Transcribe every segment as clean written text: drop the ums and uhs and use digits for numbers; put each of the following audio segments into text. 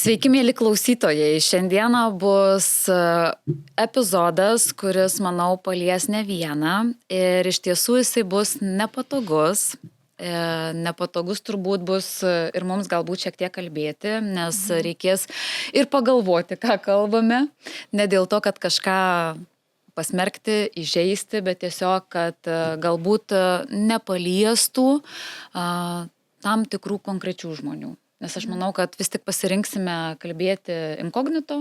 Sveiki, mėly klausytojai. Šiandieną bus epizodas, kuris, manau, palies ne vieną. Ir iš tiesų jisai bus nepatogus. Nepatogus turbūt bus ir mums galbūt šiek tiek kalbėti, nes reikės ir pagalvoti, ką kalbame. Ne dėl to, kad kažką pasmerkti, įžeisti, bet tiesiog, kad galbūt nepaliestų tam tikrų konkrečių žmonių. Nes aš manau, kad vis tik pasirinksime kalbėti inkognito,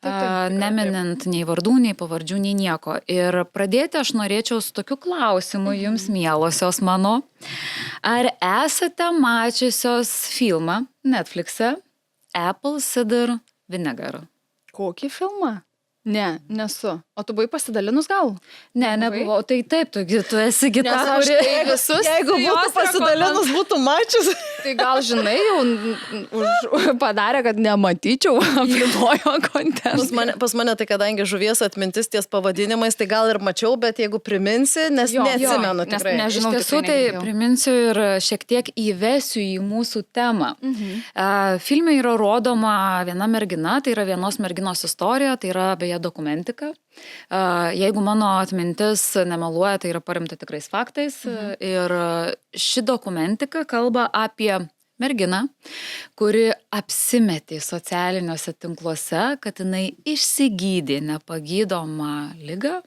neminint nei vardų, nei pavardžių, nei nieko. Ir pradėti aš norėčiau su tokiu klausimu jums, mielosios mano. Ar esate mačiusios filmą Netflix'e Apple Cider Vinegar? Kokį filmą? Ne, nesu. O tu buvai pasidalinus gal? Ne, nebuvo. Tai taip, tu esi kita, kuri... visus, jeigu būtų pasidalinus, būtų mačius. Tai gal žinai, jau padarė, kad nematyčiau, apribojo kontentą. Pas mane tai kadangi žuvies atmintis ties pavadinimais, tai gal ir mačiau, bet jeigu priminsi, nes neatsimenu tikrai. Nežinau, iš tiesų tai priminsiu ir šiek tiek įvesiu į mūsų temą. Filme yra rodoma viena mergina, tai yra vienos merginos istorija, tai yra beje dokumentika. Jeigu mano atmintis nemeluoja, tai yra paremta tikrais faktais. Ir ši dokumentika kalba apie merginą, kuri apsimetė socialiniuose tinkluose, kad jinai išsigydė nepagydomą ligą.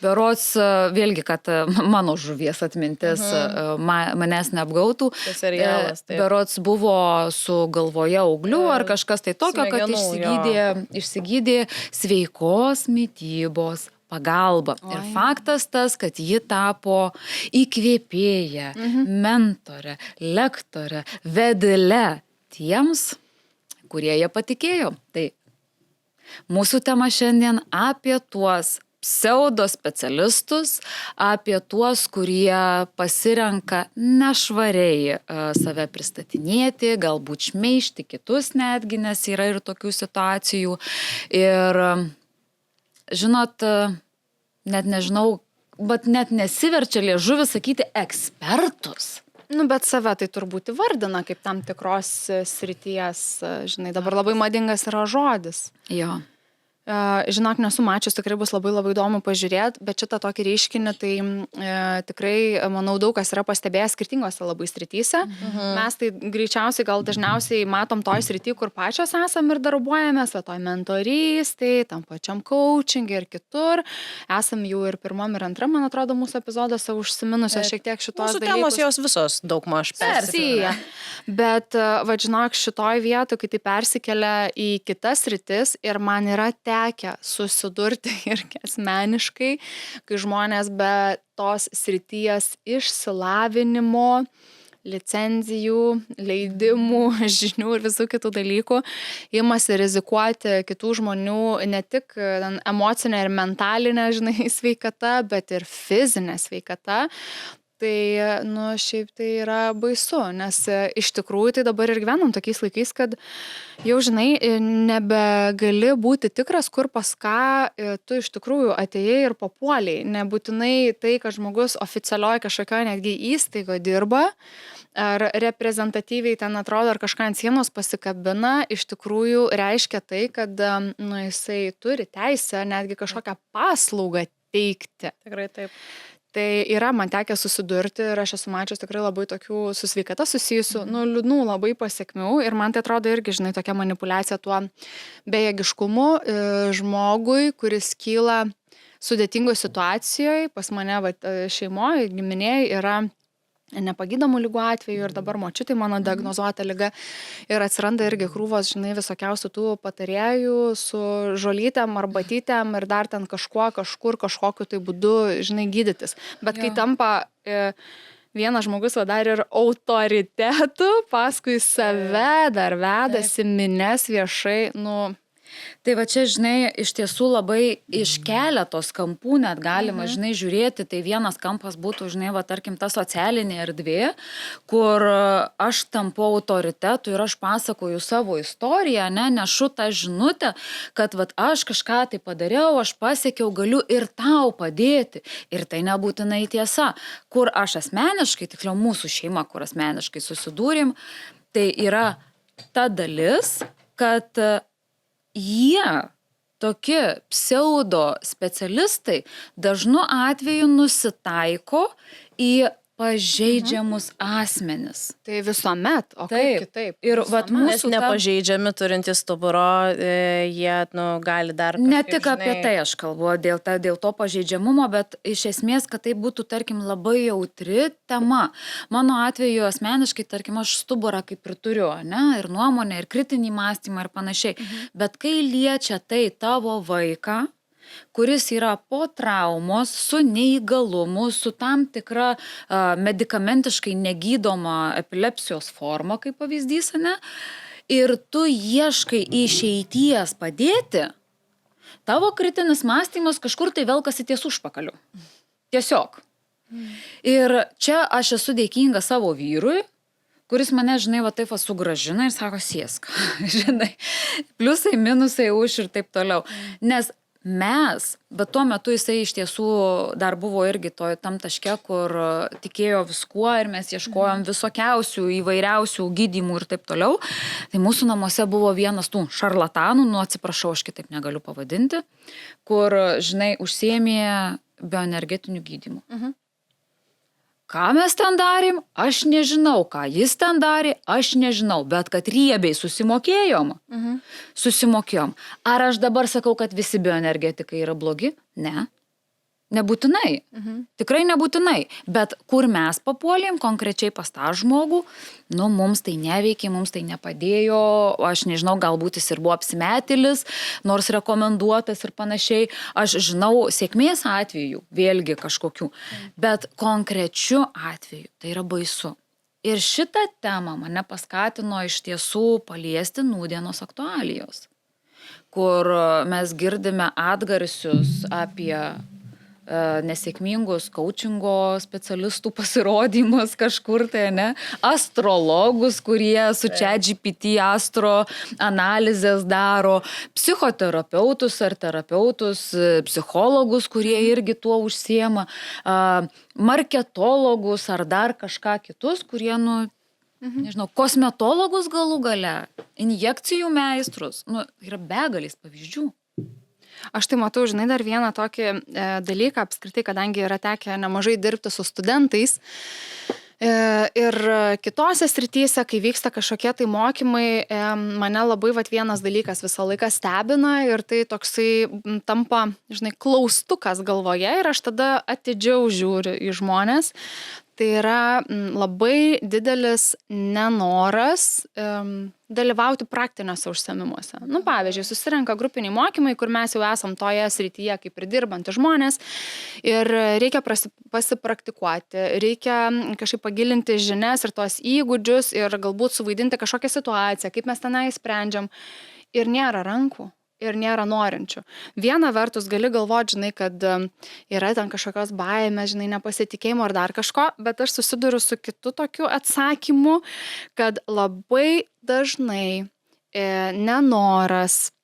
Berods, vėlgi, kad mano žuvies atmintis manęs neapgautų. Berods buvo su galvoje auglių ar kažkas tai tokio, kad išsigydė sveikos mitybos pagalba. Ir faktas tas, kad ji tapo įkvėpėja, mentore, lektore, vedle tiems, kurie jie patikėjo. Tai mūsų tema šiandien apie tuos pseudo specialistus, apie tuos, kurie pasirenka nešvariai save pristatinėti, galbūt šmeižti kitus netgi, nes yra ir tokių situacijų. Ir žinot, net nežinau, bet net nesiverčia liežuvis sakyti ekspertus. Nu, bet save tai turbūt įvardina kaip tam tikros srities, žinai, dabar labai madingas yra žodis. Jo. Žinok, nesu mačius, tikrai bus labai įdomu pažiūrėti, bet šitą tokį reiškinį tai tikrai, manau, daug kas yra pastebėjęs skirtingose labai srityse. Mes tai greičiausiai, gal dažniausiai matom toj srity, kur pačios esam ir darbuojamės, toj mentorystėj, tam pačiam coaching ir kitur. Esam jau ir pirmam ir antram, man atrodo, mūsų epizoduose užsiminusios šiek tiek šitos dalykus. Mūsų temos jos visos daugmaž persipina. Bet, žinok, šitoj vietoj, kai tai persikelia į kitas sritis ir man yra tekę susidurti ir asmeniškai, kai žmonės be tos srities išsilavinimo, licenzijų, leidimų, žinių ir visų kitų dalykų imasi rizikuoti kitų žmonių ne tik emocinę ir mentalinę, žinai, sveikata, bet ir fizinę sveikatą. Tai, šiaip tai yra baisu, nes iš tikrųjų tai dabar ir gyvenam tokiais laikais, kad jau, žinai, nebegali būti tikras, kur pas ką tu iš tikrųjų atėjai ir papuoliai. Nebūtinai tai, kad žmogus oficialioje kažkokioje netgi įstaigoje dirba, ar reprezentatyviai ten atrodo, ar kažką ant sienos pasikabina, iš tikrųjų reiškia tai, kad jisai turi teisę netgi kažkokią paslaugą teikti. Tikrai taip. Tai yra man tekę susidurti ir aš esu mačius tikrai labai tokių su sveikata susijusių, liūdnų labai pasiekmių ir man tai atrodo irgi, žinai, tokia manipulacija tuo bejėgiškumu žmogui, kuris kyla sudėtingoje situacijoje, pas mane šeimoje, giminėje yra nepagydomų ligų atveju ir dabar močiutė mano diagnozuota liga ir atsiranda irgi krūvos, žinai, visokiausių tų patarėjų su žolytėm, arbatytėm ir dar ten kažkokiu tai būdu, žinai, gydytis. Bet kai tampa vienas žmogus dar ir autoritetu, paskui save dar vedasi mines viešai, Tai va čia, žinai, iš tiesų labai iš keletos kampų net galima, žinai, žiūrėti. Tai vienas kampas būtų, žinai, va, tarkim, ta socialinė erdvė, kur aš tampu autoritetu ir aš pasakoju savo istoriją, nešu tą žinutę, kad va, aš kažką tai padariau, aš pasiekiau, galiu ir tau padėti. Ir tai nebūtinai tiesa. Kur aš asmeniškai, tiksliau mūsų šeima, kur asmeniškai susidūrėm, tai yra ta dalis, kad jie, tokie pseudo specialistai, dažnu atveju nusitaiko į pažeidžiamus asmenis. Tai visuomet, o kaip kitaip? Ir vat Nes mūsų nepažeidžiami turintys stuburo, jie gali dar... Ne tik apie tai aš kalbu, dėl to pažeidžiamumo, bet iš esmės, kad tai būtų, tarkim, labai jautri tema. Mano atveju asmeniškai, tarkim, aš stuburą kaip ir turiu, ne? Ir nuomonę, ir kritinį mąstymą ir panašiai. Bet kai liečia tai tavo vaiką, kuris yra po traumos, su neįgalumu, su tam tikra medikamentiškai negydoma epilepsijos forma, kaip pavyzdys, ne? Ir tu ieškai išeities padėti, tavo kritinis mąstymas kažkur tai velkasi ties užpakaliu. Tiesiog. Ir čia aš esu dėkinga savo vyrui, kuris mane, žinai, va taip sugrąžina ir sako, sėsk, žinai, pliusai, minusai už ir taip toliau. Nes mes, bet tuo metu jisai iš tiesų dar buvo irgi tam taške, kur tikėjo viskuo ir mes ieškojom visokiausių, įvairiausių gydymų ir taip toliau. Tai mūsų namuose buvo vienas tų šarlatanų, atsiprašau, aš kitaip negaliu pavadinti, kur, žinai, užsiėmė bioenergetinių gydymų. Ką mes ten darėm, aš nežinau, ką jis ten darė, aš nežinau, bet kad riebiai susimokėjom. Susimokėjom. Ar aš dabar sakau, kad visi bioenergetikai yra blogi? Ne. Nebūtinai. Tikrai nebūtinai. Bet kur mes papuolėm konkrečiai pas tą žmogų, mums tai neveikė, mums tai nepadėjo, aš nežinau, galbūt jis ir buvo apsimetėlis, nors rekomenduotas ir panašiai. Aš žinau sėkmės atveju, vėlgi kažkokių, bet konkrečiu atveju tai yra baisu. Ir šitą temą mane paskatino iš tiesų paliesti nūdienos aktualijos, kur mes girdime atgarsius apie nesėkmingus coachingo specialistų pasirodymus kažkur tai, ne? Astrologus, kurie su ChatGPT astro analizės daro, psichoterapeutus ar terapeutus, psichologus, kurie irgi tuo užsiema, marketologus ar dar kažką kitus, kurie, nežinau, kosmetologus galų gale, injekcijų meistrus, yra begalės pavyzdžių. Aš tai matau, žinai, dar vieną tokį dalyką apskritai, kadangi yra tekę nemažai dirbti su studentais ir kitose srityse, kai vyksta kažkokie tai mokymai, mane labai vienas dalykas visą laiką stebina ir tai toksai tampa, žinai, klaustukas galvoje ir aš tada atidžiau žiūriu į žmonės. Tai yra labai didelis nenoras dalyvauti praktiniuose užsiėmimuose. Pavyzdžiui, susirenka grupiniai mokymai, kur mes jau esam toje srityje kaip ir dirbantys žmonės ir reikia pasipraktikuoti, reikia kažkaip pagilinti žinias ir tuos įgūdžius ir galbūt suvaidinti kažkokią situaciją, kaip mes tenai sprendžiam ir nėra rankų. Ir nėra norinčių. Viena vertus gali galvoti, žinai, kad yra ten kažkokios baimės, žinai, nepasitikėjimo ar dar kažko, bet aš susiduriu su kitu tokiu atsakymu, kad labai dažnai nenoras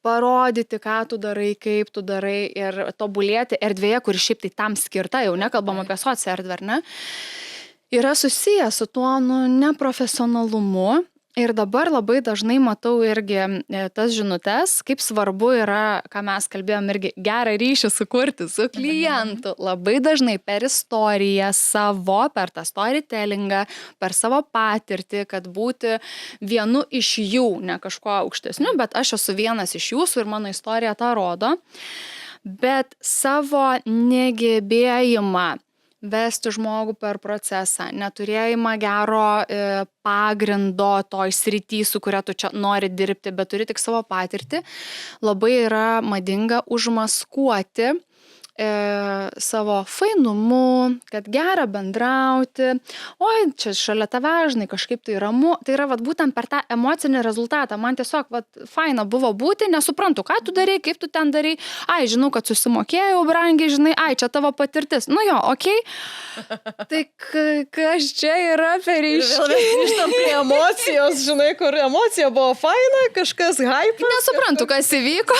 parodyti, ką tu darai, kaip tu darai ir tobulėti erdvėje, kur šiaip tai tam skirta, jau nekalbam apie sociją erdvę, ar ne, yra susijęs su tuo neprofesionalumu. Ir dabar labai dažnai matau irgi tas žinutes, kaip svarbu yra, ką mes kalbėjom, irgi gerą ryšį sukurti su klientu. Labai dažnai per istoriją savo, per tą storytellingą, per savo patirtį, kad būti vienu iš jų, ne kažko aukštesniu, bet aš esu vienas iš jūsų ir mano istorija tą rodo. Bet savo negebėjimą vesti žmogų per procesą, neturėjimą gero pagrindo toj srity, su kuria tu čia nori dirbti, bet turi tik savo patirtį, labai yra madinga užmaskuoti savo fainumu, kad gera bendrauti, oi, čia šalia tavęs, žinai, kažkaip tai ramu, tai yra būtent per tą emocinį rezultatą, man tiesiog faina buvo būti, nesuprantu, ką tu darai, kaip tu ten darai, ai, žinau, kad susimokėjau brangiai, žinai, ai, čia tavo patirtis, jo, okei, tai kas čia yra per ryškiai? Vėl grįžtam prie emocijos, žinai, kur emocija buvo faina, kažkas hype. Nesuprantu, kas įvyko.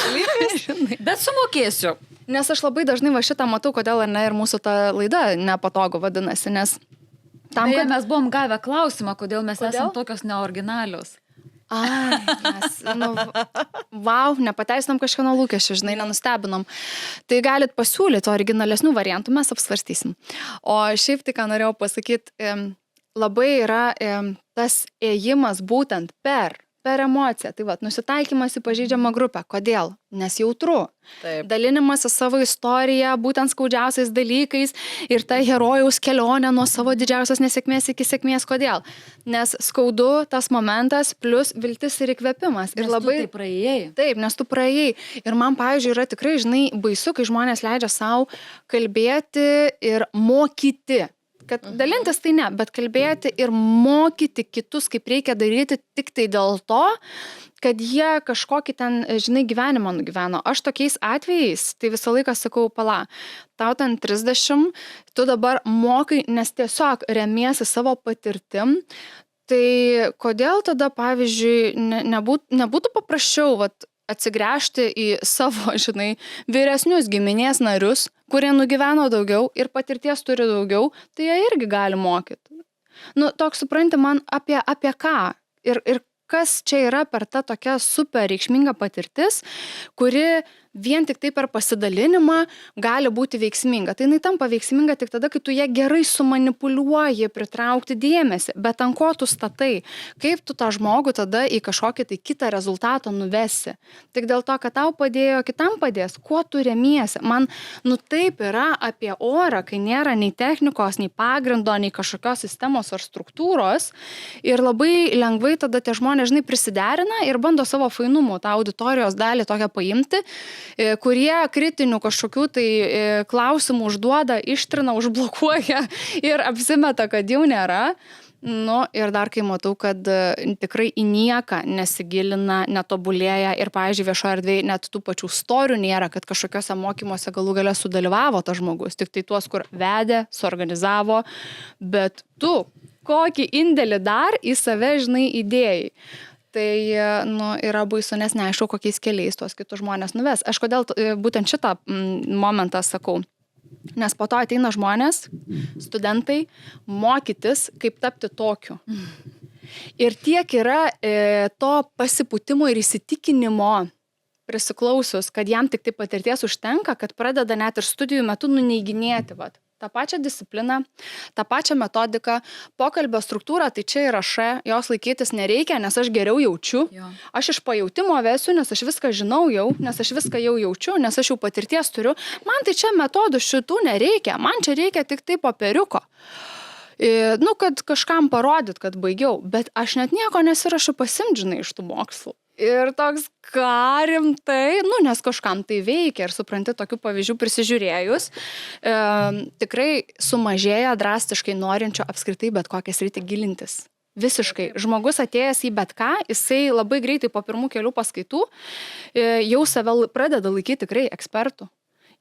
Bet sumokėsiu. Nes aš labai dažnai šitą matau, kodėl ar ne ir mūsų ta laida nepatogu vadinasi, nes tam, kad mes buvom gavę klausimą, kodėl mes esam tokios neoriginalios. Mes, vau, nepateisinam kažkieno lūkesčių, žinai, nenustebinom. Tai galit pasiūlyti originalesnių variantų, mes apsvarstysim. O šiaip tai, ką norėjau pasakyti, labai yra tas ėjimas būtent per emociją. Tai nusitaikymas į pažeidžiamą grupę. Kodėl? Nes jautru. Taip. Dalinimas į savo istoriją, būtent skaudžiausiais dalykais ir ta herojaus kelionė nuo savo didžiausios nesėkmės iki sėkmės. Kodėl? Nes skaudu tas momentas plus viltis ir įkvėpimas. Ir Nes labai tu tai praėjai. Taip, nes tu praėjai. Ir man, pavyzdžiui, yra tikrai, žinai, baisu, kai žmonės leidžia savo kalbėti ir mokyti. Kad dalintis tai ne, bet kalbėti ir mokyti kitus, kaip reikia daryti tik tai dėl to, kad jie kažkokį ten, žinai, gyvenimą nugyveno. Aš tokiais atvejais, tai visą laiką sakau, pala, tau ten 30, tu dabar mokai, nes tiesiog remiesi savo patirtim, tai kodėl tada, pavyzdžiui, nebūtų paprasčiau, atsigręžti į savo, žinai, vyresnius giminės narius, kurie nugyveno daugiau ir patirties turi daugiau, tai jie irgi gali mokyti. Toks supranti man apie ką ir kas čia yra per tą tokią super reikšmingą patirtis, kuri vien tik tai per pasidalinimą gali būti veiksminga. Tai jinai tampa veiksminga tik tada, kai tu ją gerai sumanipuliuoji, pritraukti dėmesį, bet ant ko tu statai, kaip tu tą žmogų tada į kažkokį tai kitą rezultatą nuvesi. Tik dėl to, kad tau padėjo, kitam padės, kuo tu remiesi. Man, taip yra apie orą, kai nėra nei technikos, nei pagrindo, nei kažkokios sistemos ar struktūros ir labai lengvai tada tie žmonės, žinai, prisiderina ir bando savo fainumu tą auditorijos dalį tokią paimti, kurie kritinių kažkokių tai klausimų užduoda, ištrina, užblokuoja ir apsimeta, kad jau nėra. Ir dar kai matau, kad tikrai į nieką nesigilina, netobulėja ir, pavyzdžiui, viešoje erdvėje net tų pačių storių nėra, kad kažkokiuose mokymuose galų gale sudalyvavo tas žmogus, tik tai tuos, kur vedė, suorganizavo, bet tu kokį indėlį dar į save, žinai, idėjai. Tai yra baisu, nes neaišku, kokiais keliais tuos kitus žmonės nuves. Aš kodėl būtent šitą momentą sakau. Nes po to ateina žmonės, studentai, mokytis, kaip tapti tokiu. Ir tiek yra to pasipūtimo ir įsitikinimo prisiklausius, kad jam tik tai patirties užtenka, kad pradeda net ir studijų metu nuneiginėti, tą pačią discipliną, tą pačią metodiką, pokalbio struktūrą, tai čia yra jos laikytis nereikia, nes aš geriau jaučiu. Jo. Aš iš pajautimo vesiu, nes aš viską žinau jau, nes aš viską jau jaučiu, nes aš jau patirties turiu. Man tai čia metodų šitų nereikia, man čia reikia tik tai popieriuko. Kad kažkam parodyt, kad baigiau, bet aš net nieko nesirašu pasimdžinai iš tų mokslų. Ir toks, ką rimtai, nes kažkam tai veikia ir supranti, tokių pavyzdžių prisižiūrėjus, tikrai sumažėja drastiškai norinčio apskritai bet kokią sritį gilintis. Visiškai. Žmogus atėjęs į bet ką, jisai labai greitai po pirmų kelių paskaitų jau save pradeda laikyti tikrai ekspertų.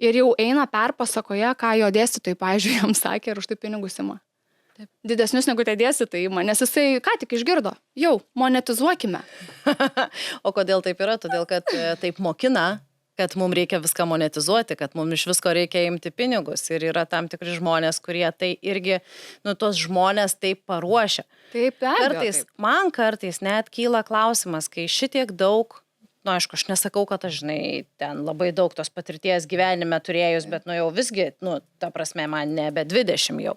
Ir jau eina perpasakoje, ką jo dėstytojai, pavyzdžiui, jam sakė ir už tai pinigus ima. Taip. Didesnius negu tie dėstytojai ima, nes jisai ką tik išgirdo. Jau, monetizuokime. O kodėl taip yra? Todėl, kad taip mokina, kad mums reikia viską monetizuoti, kad mums iš visko reikia imti pinigus. Ir yra tam tikri žmonės, kurie tai irgi, tos žmonės taip paruošia. Taip, Man kartais net kyla klausimas, kai šitiek daug, aišku, aš nesakau, kad aš, žinai, ten labai daug tos patirties gyvenime turėjus, bet, jau visgi, ta prasme, man nebe 20 jau.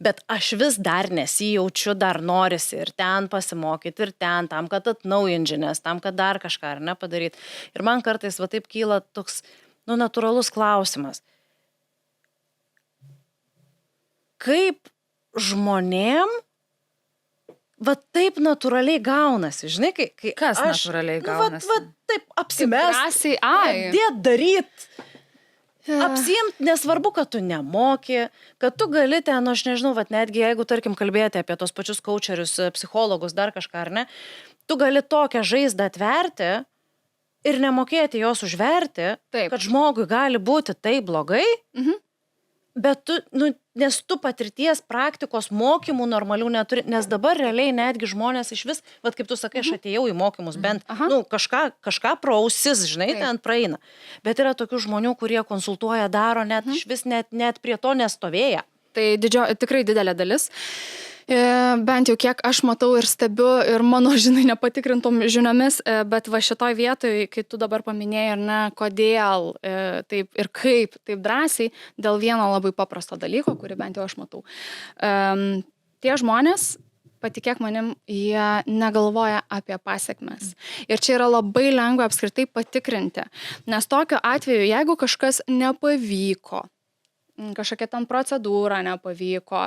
Bet aš vis dar nesijaučiu, dar norisi ir ten pasimokyti, ir ten, tam, kad atnaujint žinias, tam, kad dar kažką ar ne padaryti. Ir man kartais taip kyla toks, natūralus klausimas. Kaip žmonėm taip natūraliai gaunasi, žinai, kai kas aš, natūraliai gaunasi? Taip apsimest, dėt daryt, apsiimt, nesvarbu, kad tu nemoki, kad tu gali ten, aš nežinau, netgi jeigu, tarkim, kalbėti apie tos pačius coacherius, psichologus, dar kažką, ar ne, tu gali tokią žaizdą atverti ir nemokėti jos užverti, taip, kad žmogui gali būti tai blogai, bet tu, nes tu patirties, praktikos, mokymų normalių neturi, nes dabar realiai netgi žmonės iš vis, kaip tu sakai, aš atėjau į mokymus, bent, kažką prausis, žinai, taip, ten praeina. Bet yra tokių žmonių, kurie konsultuoja, daro, net iš vis net prie to nestovėja. Tai tikrai didelė dalis. Bent jau kiek aš matau ir stebiu ir mano, nepatikrintom žiniomis, bet va šitoj vietoj, kai tu dabar paminėjai, ar ne, kodėl taip ir kaip taip drąsiai, dėl vieno labai paprasto dalyko, kurį bent jau aš matau. Tie žmonės, patikėk manim, jie negalvoja apie pasiekmes. Ir čia yra labai lengva apskritai patikrinti, nes tokiu atveju, jeigu kažkas nepavyko, kažkokia ten procedūra nepavyko,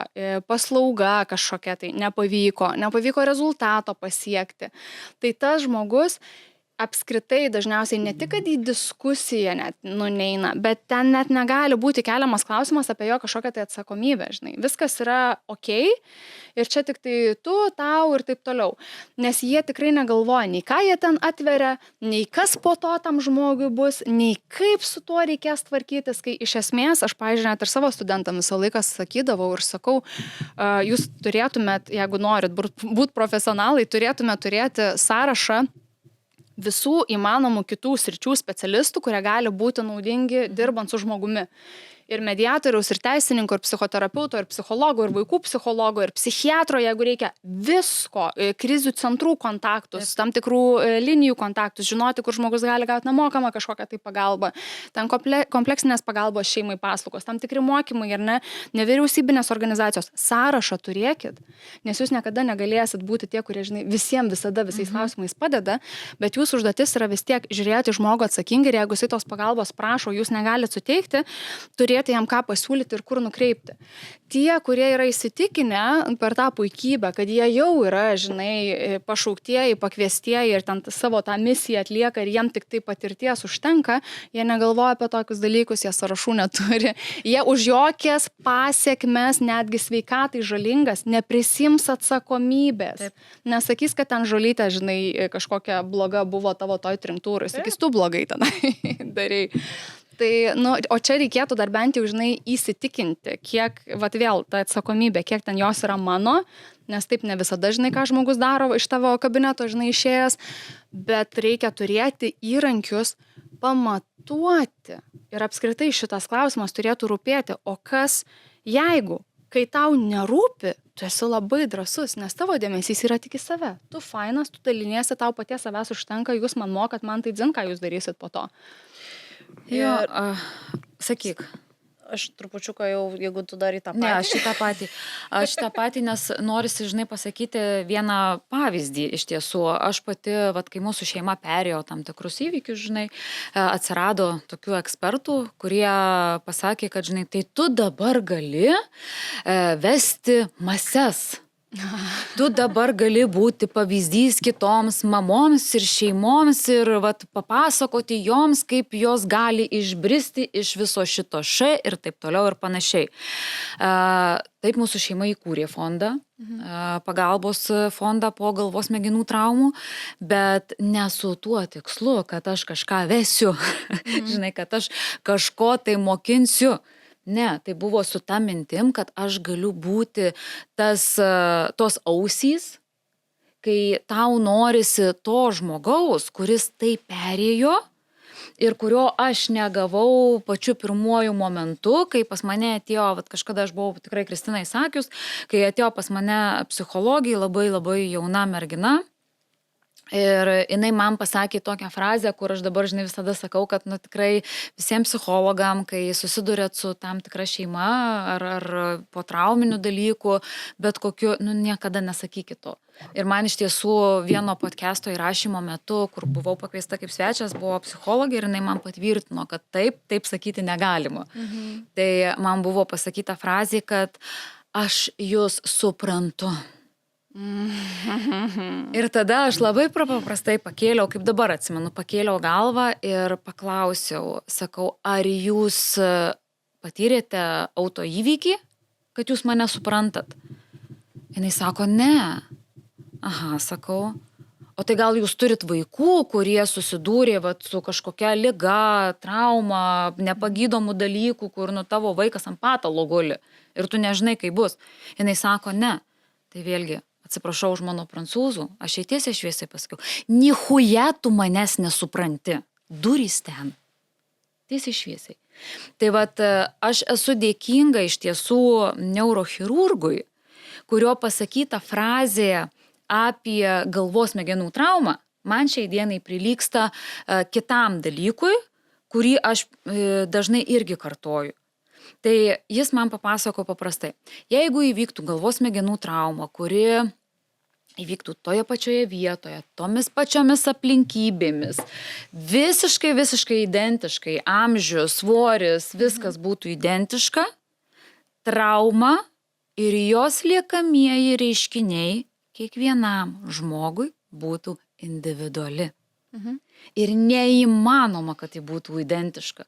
paslauga kažkokia tai nepavyko rezultato pasiekti, tai tas žmogus apskritai dažniausiai ne tik, kad į diskusiją net neina, bet ten net negali būti keliamas klausimas apie jo kažkokią tai atsakomybę, Viskas yra okei ir čia tik tai tu, tau ir taip toliau. Nes jie tikrai negalvoja, nei ką jie ten atveria, nei kas po to tam žmogui bus, nei kaip su tuo reikės tvarkytis, kai iš esmės, aš, pavyzdžiui, net ir savo studentam visą laiką sakydavau ir sakau, jūs turėtumėt, jeigu norit būti profesionalai, turėtumėt turėti sąrašą visų įmanomų kitų sričių specialistų, kurie gali būti naudingi dirbant su žmogumi. Ir mediatoriaus, ir teisininko, ir psichoterapeuto, ir psichologo, ir vaikų psichologo, ir psichiatro, jeigu reikia visko, krizių centrų kontaktus, tam tikrų linijų kontaktus, žinoti, kur žmogus gali gauti nemokamą kažkokią tai pagalbą, ten kompleksinės pagalbos šeimai paslaugos, tam tikri mokymai ir nevyriausybinės organizacijos. Sąrašą turėkit, nes jūs niekada negalėsit būti tie, kurie, visiems visada visais klausimais padeda, bet jūsų užduotis yra vis tiek žiūrėti žmogų atsakingai ir jeigu jis tos pagalbos prašo, jūs negalite suteikti, turėti jam ką pasiūlyti ir kur nukreipti. Tie, kurie yra įsitikinę per tą puikybę, kad jie jau yra, pašauktieji, pakviestieji ir ten savo tą misiją atlieka ir jiem tik tai patirties užtenka, jie negalvoja apie tokius dalykus, jie sąrašų neturi. Jie už jokias pasiekmes, netgi sveikatai žalingas, neprisims atsakomybės. Taip. Nesakys, kad ten žolytė, kažkokia bloga buvo tavo toj trinktūrai. Sakys, tu blogai tenai darai. Tai, o čia reikėtų dar bent jau, įsitikinti, kiek, vėl, ta atsakomybė, kiek ten jos yra mano, nes taip ne visada, ką žmogus daro iš tavo kabineto, išėjęs, bet reikia turėti įrankius pamatuoti. Ir apskritai šitas klausimas turėtų rūpėti, o kas, jeigu, kai tau nerūpi, tu esi labai drąsus, nes tavo dėmesys yra tik į save. Tu fainas, tu daliniesi, tau paties savęs užtenka, jūs man mokat, man tai dzin, ką jūs darysit po to. Jo, sakyk. Aš trupučiuką jau, jeigu tu darai tą patį. Ne, aš tą patį, nes norisi, pasakyti vieną pavyzdį iš tiesų. Aš pati, kai mūsų šeima perėjo tam tikrus įvykius, atsirado tokių ekspertų, kurie pasakė, kad, tai tu dabar gali vesti mases. Tu dabar gali būti pavyzdys kitoms mamoms ir šeimoms ir papasakoti joms, kaip jos gali išbristi iš viso šito ir taip toliau ir panašiai. Taip mūsų šeima įkūrė fondą, pagalbos fondą po galvos smegenų traumų, bet ne su tuo tikslu, kad aš kažką vesiu, kad aš kažko tai mokinsiu. Ne, tai buvo su ta mintim, kad aš galiu būti tos ausys, kai tau norisi to žmogaus, kuris tai perėjo ir kurio aš negavau pačiu pirmuoju momentu, kai pas mane atėjo, kažkada aš buvau tikrai Kristinai sakius, kai atėjo pas mane psichologija, labai labai jauna mergina. Ir jinai man pasakė tokią frazę, kur aš dabar, visada sakau, kad tikrai visiems psichologam, kai susidurėt su tam tikra šeima ar po trauminių dalykų, bet kokiu, niekada nesakykit to. Ir man iš tiesų vieno podcast'o įrašymo metu, kur buvau pakviesta kaip svečias, buvo psichologė ir jinai man patvirtino, kad taip sakyti negalima. Tai man buvo pasakyta frazė, kad aš jūs suprantu. Ir tada aš labai paprastai pakėliau, kaip dabar atsimenu, pakėliau galvą ir paklausiau, sakau, ar jūs patyrėte autoįvykį, kad jūs mane suprantat? Jinai sako, ne. Aha, sakau, o tai gal jūs turit vaikų, kurie susidūrė su kažkokia liga, trauma, nepagydomų dalykų, kur tavo vaikas ant patalo guli ir tu nežinai, kaip bus. Jinai sako, ne. Tai vėlgi, atsiprašau už mano prancūzų, aš jai tiesiai šviesiai pasakiau, nichuja tu manęs nesupranti, durys ten, tiesiai šviesiai. Tai aš esu dėkinga iš tiesų neurochirurgui, kurio pasakyta frazė apie galvos smegenų traumą, man šiai dienai prilyksta kitam dalykui, kurį aš dažnai irgi kartoju. Tai jis man papasako paprastai. Jeigu įvyktų galvos smegenų trauma, kuri įvyktų toje pačioje vietoje, tomis pačiomis aplinkybėmis, visiškai identiškai, amžius, svoris, viskas būtų identiška, trauma ir jos liekamieji reiškiniai kiekvienam žmogui būtų individuali. Ir neįmanoma, kad tai būtų identiška.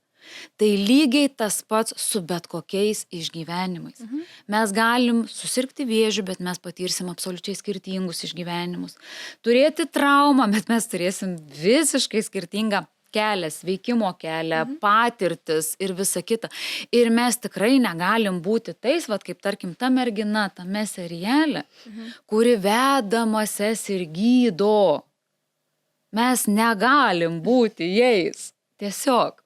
Tai lygiai tas pats su bet kokiais išgyvenimais. Mes galim susirgti vėžiu, bet mes patirsim absoliučiai skirtingus išgyvenimus. Turėti traumą, bet mes turėsim visiškai skirtingą kelią, sveikimo kelią, patirtis ir visa kita. Ir mes tikrai negalim būti tais, vat, kaip tarkim ta mergina tame seriale, kuri vedamas ir gydo. Mes negalim būti jais. Tiesiog.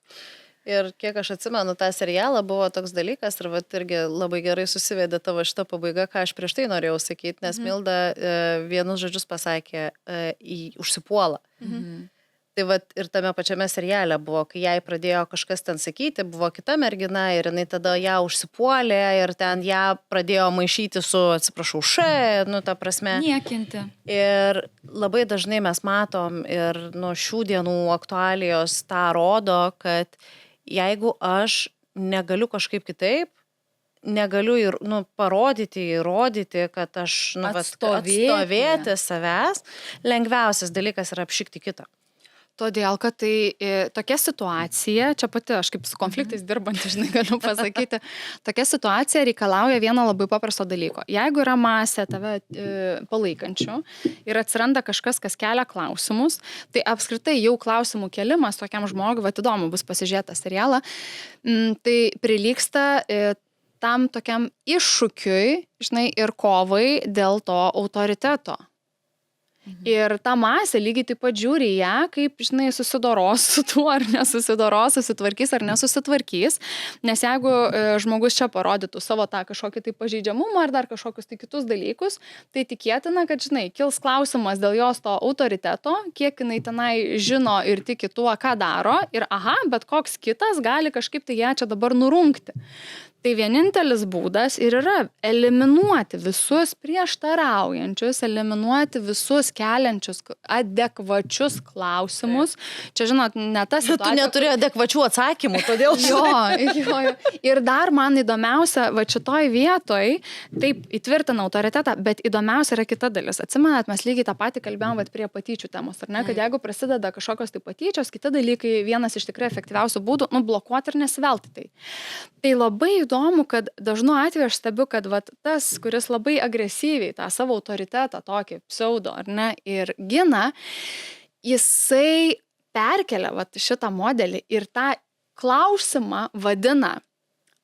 Ir kiek aš atsimenu, tą serialą buvo toks dalykas ir vat irgi labai gerai susivedė tavo šitą pabaigą, ką aš prieš tai norėjau sakyti, nes Milda vienus žodžius pasakė užsipuola. Tai vat ir tame pačiame seriale buvo, kai jai pradėjo kažkas ten sakyti, buvo kita mergina ir jinai tada ją užsipuolė ir ten ją pradėjo maišyti su, atsiprašau, ta prasme. Niekinti. Ir labai dažnai mes matom ir nuo šių dienų aktualijos tą rodo, kad jeigu aš negaliu kažkaip kitaip, negaliu parodyti, įrodyti, kad aš atstovėti savęs, lengviausias dalykas yra apšikti kitą. Todėl, kad tai tokia situacija, čia pati aš kaip su konfliktais dirbantį, galiu pasakyti, tokia situacija reikalauja vieno labai paprasto dalyko. Jeigu yra masė tave palaikančių ir atsiranda kažkas, kas kelia klausimus, tai apskritai jau klausimų kelimas tokiam žmogui, va įdomu bus pasižiūrėti tą serialą, tai prilyksta tam tokiam iššūkiui, ir kovai dėl to autoriteto. Ir ta masė lygiai taip pat žiūri į ją, kaip, susidoros su tuo, ar nesusidoros, susitvarkys ar nesusitvarkys. Nes jeigu žmogus čia parodytų savo tą kažkokį tai pažeidžiamumą ar dar kažkokius tai kitus dalykus, tai tikėtina, kad, kils klausimas dėl jos to autoriteto, kiek jinai tenai žino ir tiki tuo, ką daro. Ir bet koks kitas gali kažkaip tai ją čia dabar nurungti. Tai vienintelis būdas ir yra eliminuoti visus prieštaraujančius, eliminuoti visus keliančius adekvačius klausimus. Čia, žinot, ne tas situacija. Tu neturi adekvačių atsakymų, todėl jo. Ir dar man įdomiausia, va šitoj vietoj, taip įtvirtina autoritetą, bet įdomiausia yra kita dalis. Atsimenat, mes lygiai tą patį kalbėjom prie patyčių temos, ar ne? Kad jeigu prasideda kažkokios tai patyčios, kiti dalykai, vienas iš tikrai efektyviausių būdų, blokuoti ir nesivelti tai. Tai labai įdomu, kad dažnu atveju aš stebiu, kad tas, kuris labai agresyviai tą savo autoritetą, tokį pseudo, ar ne, ir gina, jisai perkelia šitą modelį ir tą klausimą vadina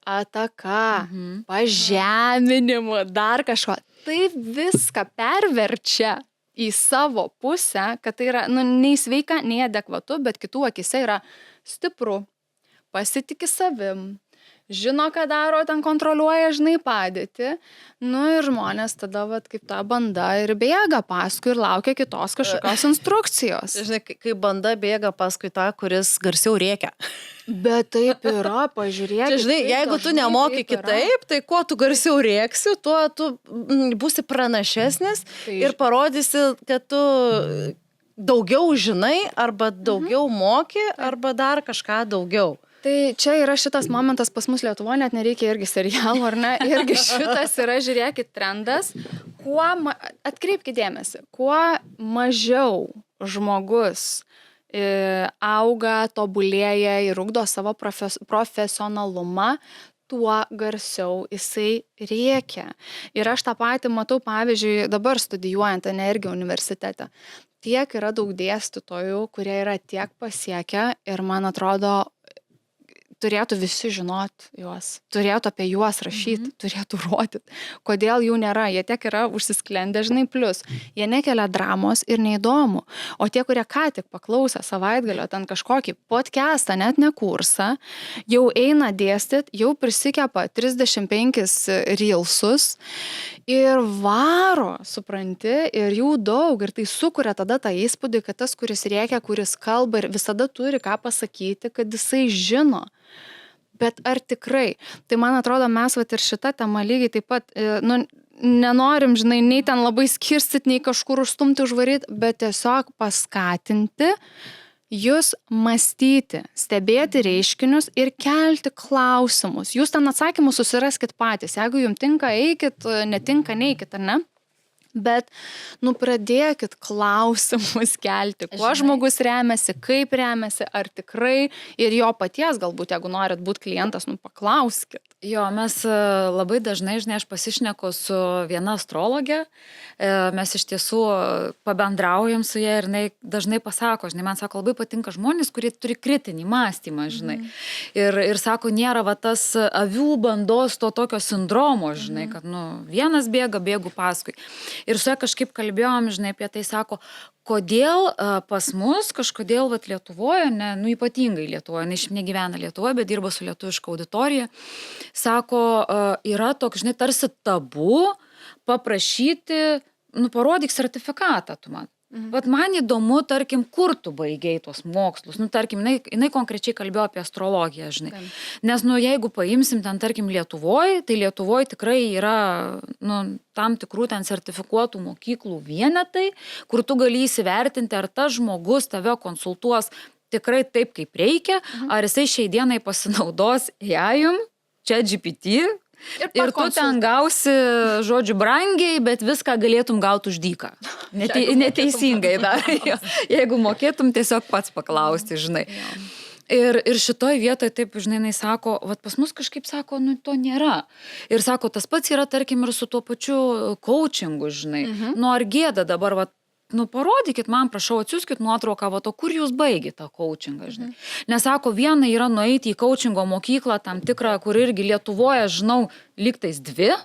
ataka, pažeminimu, dar kažko. Taip viską perverčia į savo pusę, kad tai yra nei sveika, nei adekvatu, bet kitų akise yra stipru, pasitiki savim, žino, ką daro, ten kontroliuoja, padėtį. Ir žmonės tada, kaip ta banda, ir bėga paskui ir laukia kitos kažkokios instrukcijos. Žinai, kai banda bėga paskui tą, kuris garsiau rėkia. Bet taip yra, pažiūrėk. Žinai, jeigu tu nemoki kitaip, tai kuo tu garsiau rėksi, tuo tu būsi pranašesnis ir parodysi, kad tu daugiau žinai, arba daugiau moki, arba dar kažką daugiau. Tai čia yra šitas momentas pas mus Lietuvoje, net nereikia irgi serialų, ar ne? Irgi šitas yra, žiūrėkit, trendas. Atkreipkite dėmesį, kuo mažiau žmogus auga, tobulėja ir ugdo savo profesionalumą, tuo garsiau jisai rėkia. Ir aš tą patį matau, pavyzdžiui, dabar studijuojant Energiją universitete. Tiek yra daug dėstytojų, kurie yra tiek pasiekę ir man atrodo, turėtų visi žinoti juos, turėtų apie juos rašyti, turėtų rodyti, kodėl jų nėra, jie tiek yra užsisklendę, žinai, plus, jie nekelia dramos ir neįdomu, o tie, kurie ką tik paklausė savaitgalio ten kažkokį podcastą, net ne kursą, jau eina dėstyti, jau prisikepa 35 reelsus ir varo, supranti, ir jų daug, ir tai sukuria tada tą įspūdį, kad tas, kuris rėkia, kuris kalba ir visada turi ką pasakyti, kad jisai žino. Bet ar tikrai? Tai man atrodo, mes vat ir šitą temą lygiai taip pat, nenorim, žinai, nei ten labai skirstyti, nei kažkur užstumti, užvaryti, bet tiesiog paskatinti jūs mąstyti, stebėti reiškinius ir kelti klausimus. Jūs ten atsakymus susiraskit patys. Jeigu jums tinka, eikit, netinka, neikit, ar ne? Bet, pradėkit klausimus kelti, kuo žmogus remiasi, kaip remiasi, ar tikrai, ir jo paties galbūt, jeigu norit būti klientas, paklauskit. Jo, mes labai dažnai, žinai, aš pasišneku su viena astrologė, mes iš tiesų pabendraujam su ją ir jinai dažnai pasako, žinai, man sako, labai patinka žmonės, kurie turi kritinį mąstymą, žinai. Ir sako, nėra va tas avių bandos to tokio sindromo, žinai, kad, vienas bėgu paskui. Ir su ją kažkaip kalbėjom, žinai, apie tai sako, kodėl pas mus kažkodėl vat Lietuvoje, ypatingai Lietuvoje, negyvena Lietuvoje, bet dirba su lietuviška auditorija, sako, yra toks, žinai, tarsi tabu paprašyti, parodyk sertifikatą tu man. Bet man įdomu, tarkim, kur tu baigei tuos mokslus. Tarkim, jinai konkrečiai kalbėjo apie astrologiją, žinai. Nes, jeigu paimsim ten, tarkim, Lietuvoje, tai Lietuvoje tikrai yra, tam tikrų ten sertifikuotų mokyklų vienetai, kur tu gali įsivertinti, ar tas žmogus tave konsultuos tikrai taip, kaip reikia, ar jisai šiai dienai pasinaudos AI-um, ChatGPT, ir tu ten gausi, žodžiu, brangiai, bet viską galėtum gauti už dyką. Neteisingai dar. Jeigu mokėtum, tiesiog pats paklausti, žinai. Ir šitoj vietoje, taip, žinai, jinai sako, vat pas mus kažkaip sako, to nėra. Ir sako, tas pats yra, tarkim, ir su tuo pačiu coachingu, žinai. Ar gėda dabar, vat, parodykit man, prašau, atsiųskit nuotrauką, va to, kur jūs baigėte tą coachingą, žinai. Nes sako, viena yra nueiti į coachingo mokyklą, tam tikrą, kur irgi Lietuvoje, žinau, lygtais 2,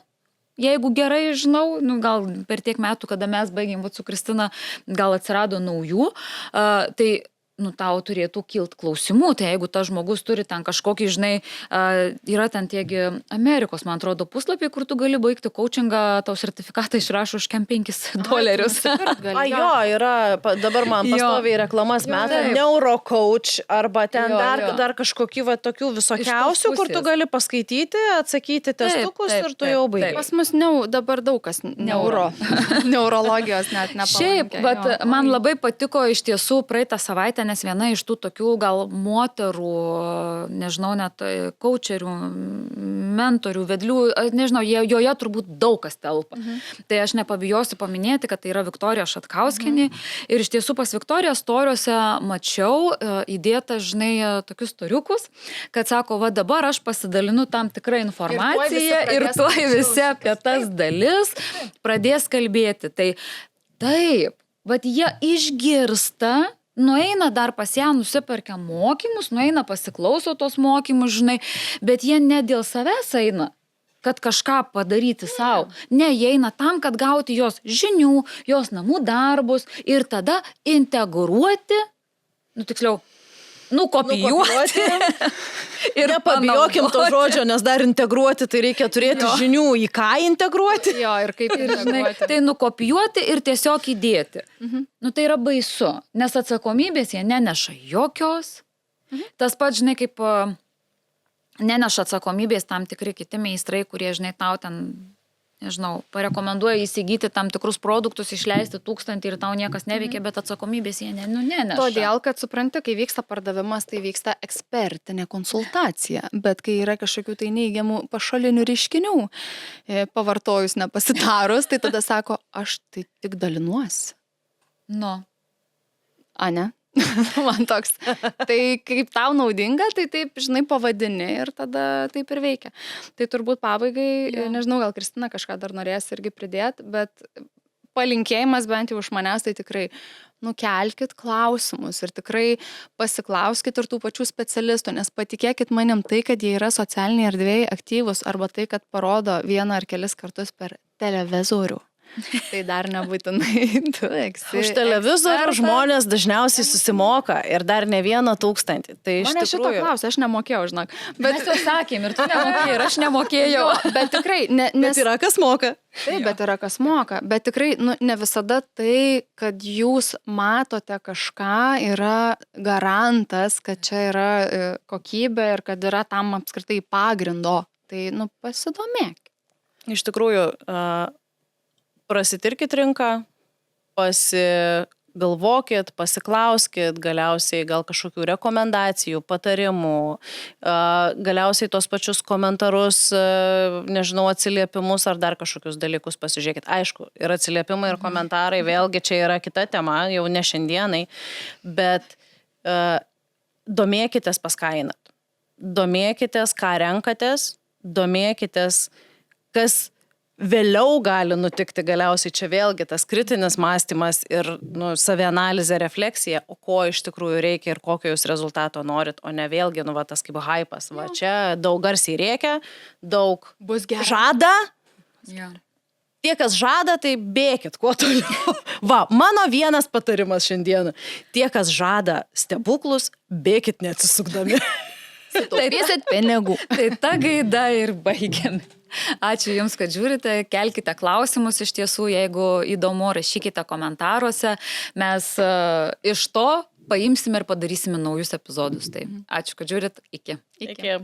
jeigu gerai žinau, gal per tiek metų, kada mes baigėm su Kristina, gal atsirado naujų, tai tau turėtų kilt klausimų, tai jeigu tas žmogus turi ten kažkokį, žinai, yra ten tiegi Amerikos, man atrodo, puslapiai, kur tu gali baigti coachingą, tau sertifikatą išrašo už $5. Jo, yra, dabar man pastoviai reklamas meta, neurocoach, arba ten dar kažkokių tokių visokiausių, kur tu gali paskaityti, atsakyti testukus ir tu jau baigi. Pas mus dabar daug kas neurologijos net nepalankia. Šiaip, bet man labai patiko iš tiesų praeitą savaitę, nes viena iš tų tokių gal moterų, nežinau, net coacherių, mentorių, vedlių, nežinau, joje turbūt daug kas telpa. Tai aš nepabijosiu paminėti, kad tai yra Viktorija Šatkauskienė. Ir iš tiesų pas Viktorijos storiuose mačiau įdėta, žinai, tokius storiukus, kad sako, va dabar aš pasidalinu tam tikrą informaciją ir tuoj visi apie tas dalis pradės kalbėti. Tai taip, bet jie išgirsta, nueina dar pas ją, nusiperka mokymus, nueina pasiklauso tos mokymus, žinai, bet jie ne dėl savęs eina, kad kažką padaryti savo. Ne, jie eina tam, kad gauti jos žinių, jos namų darbus ir tada integruoti, tiksliau, kopijuoti. Ir nepabijokim to žodžio, nes dar integruoti, tai reikia turėti žinių, į ką integruoti. Jo, ir kaip integruoti. Tai nukopijuoti ir tiesiog įdėti. Tai yra baisu, nes atsakomybės jie neneša jokios. Tas pats, žinai, kaip neneša atsakomybės tam tikri kiti meistrai, kurie, žinai, tau ten, nežinau, parekomenduoja įsigyti tam tikrus produktus, išleisti 1000 ir tau niekas neveikia, bet atsakomybės jie neneša. Todėl, kad supranti, kai vyksta pardavimas, tai vyksta ekspertinė konsultacija, bet kai yra kažkokių tai neigiamų pašalinių reiškinių, pavartojus nepasitarus, tai tada sako, aš tai tik dalinuosi. Ane? Man toks. Tai kaip tau naudinga, tai taip, žinai, pavadini ir tada taip ir veikia. Tai turbūt pabaigai, nežinau, gal Kristina kažką dar norės irgi pridėti, bet palinkėjimas bent jau iš manęs, tai tikrai nukelkit klausimus ir tikrai pasiklauskit ir tų pačių specialistų, nes patikėkit manim tai, kad jie yra socialiniai erdvėjai aktyvus arba tai, kad parodo vieną ar kelis kartus per televizorių. Tai dar nebūtinai tu esi. Už televizorių žmonės dažniausiai susimoka ir dar ne 1,000. Tai iš Mane šito tikrųjų. klausia, aš nemokėjau, žinok. Bet jau sakėm, ir tu nemokėjai, ir aš nemokėjau. Bet tikrai, Bet yra kas moka. Taip, bet yra kas moka. Bet tikrai, ne visada tai, kad jūs matote kažką, yra garantas, kad čia yra kokybė ir kad yra tam apskritai pagrindo. Tai, pasidomėk. Iš tikrųjų, prasitirkit rinką, pasigalvokit, pasiklauskit, galiausiai gal kažkokių rekomendacijų, patarimų, galiausiai tos pačius komentarus, nežinau, atsiliepimus ar dar kažkokius dalykus pasižiūrėkit. Aišku, ir atsiliepimai, ir komentarai, vėlgi čia yra kita tema, jau ne šiandienai, bet domėkitės, pas ką einat. Domėkitės, ką renkatės, domėkitės, kas vėliau gali nutikti, galiausiai čia vėlgi tas kritinis mąstymas ir savianalizė, refleksija, o ko iš tikrųjų reikia ir kokio jūs rezultato norit, o ne vėlgi, tas kaip hypas. Va, čia daug garsiai rėkia, daug bus gerai. Žada. Ja. Tie, kas žada, tai bėkit, kuo toliau. Va, mano vienas patarimas šiandien. Tie, kas žada stebuklus, bėkit neatsisukdami. Sutaupysit pinigų. Tai ta gaida ir baigiam. Ačiū Jums, kad žiūrite, kelkite klausimus iš tiesų, jeigu įdomu, rašykite komentaruose, mes iš to paimsime ir padarysime naujus epizodus. Tai ačiū, kad žiūrit, iki. Iki.